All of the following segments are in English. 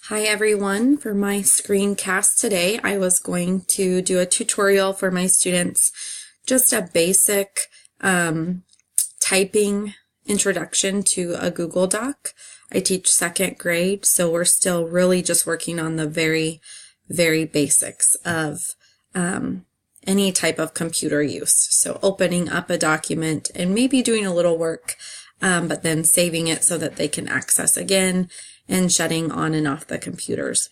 Hi everyone. For my screencast today, I was going to do a tutorial for my students, just a basic typing introduction to a Google Doc. I teach second grade, so we're still really just working on the very basics of any type of computer use. So opening up a document and maybe doing a little work, but then saving it so that they can access again, and shutting on and off the computers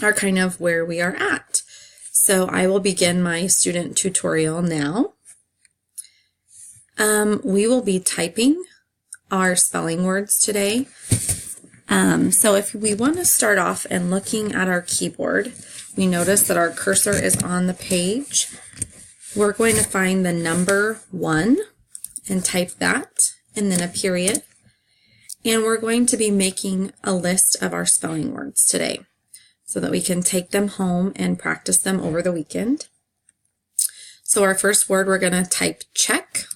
are kind of where we are at. So I will begin my student tutorial now. We will be typing our spelling words today. So if we want to start off and looking at our keyboard, we notice that our cursor is on the page. We're going to find the number 1 and type that, and then a period. And we're going to be making a list of our spelling words today so that we can take them home and practice them over the weekend. So our first word, we're going to type check.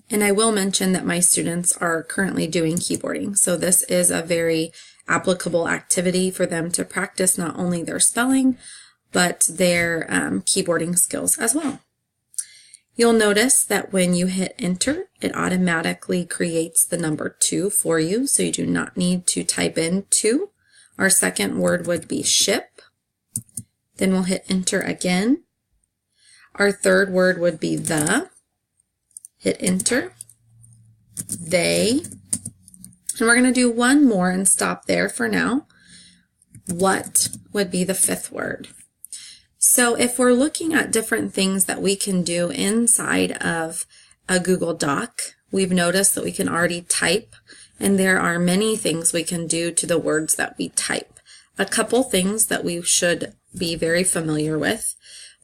And I will mention that my students are currently doing keyboarding. So this is a very applicable activity for them to practice not only their spelling, but their keyboarding skills as well. You'll notice that when you hit enter, it automatically creates the number 2 for you, so you do not need to type in 2. Our second word would be ship. Then we'll hit enter again. Our third word would be the. Hit enter. They. And we're going to do one more and stop there for now. What would be the fifth word? So if we're looking at different things that we can do inside of a Google Doc, we've noticed that we can already type, and there are many things we can do to the words that we type. A couple things that we should be very familiar with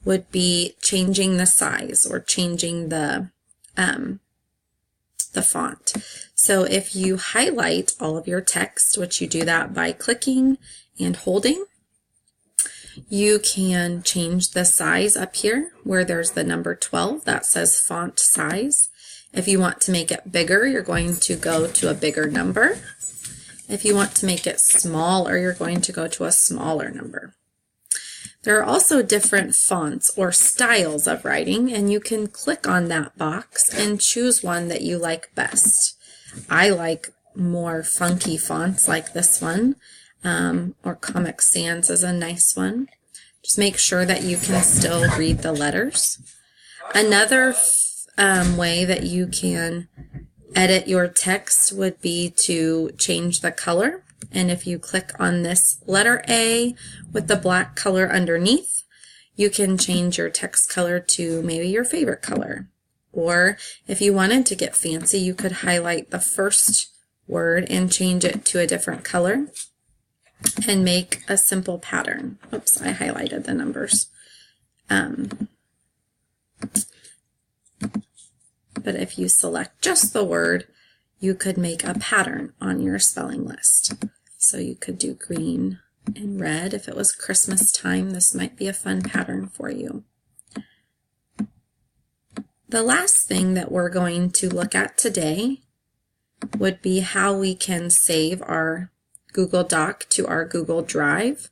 would be changing the size or changing the font. So if you highlight all of your text, which you do that by clicking and holding, you can change the size up here where there's the number 12 that says font size. If you want to make it bigger, you're going to go to a bigger number. If you want to make it smaller, you're going to go to a smaller number. There are also different fonts or styles of writing, and you can click on that box and choose one that you like best. I like more funky fonts like this one. Or Comic Sans is a nice one. Just make sure that you can still read the letters. Another way that you can edit your text would be to change the color. And if you click on this letter A with the black color underneath, you can change your text color to maybe your favorite color. Or if you wanted to get fancy, you could highlight the first word and change it to a different color and make a simple pattern. Oops, I highlighted the numbers. But if you select just the word, you could make a pattern on your spelling list. So you could do green and red. If it was Christmas time, this might be a fun pattern for you. The last thing that we're going to look at today would be how we can save our Google Doc to our Google Drive.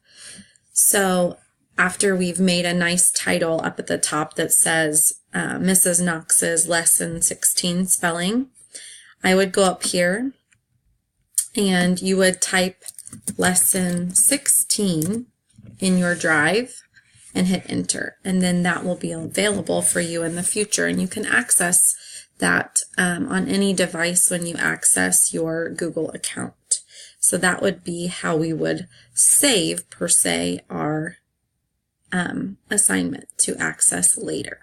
So after we've made a nice title up at the top that says Mrs. Knox's Lesson 16 Spelling, I would go up here and you would type Lesson 16 in your drive and hit enter, and then that will be available for you in the future, and you can access that on any device when you access your Google account. So that would be how we would save, per se, our assignment to access later.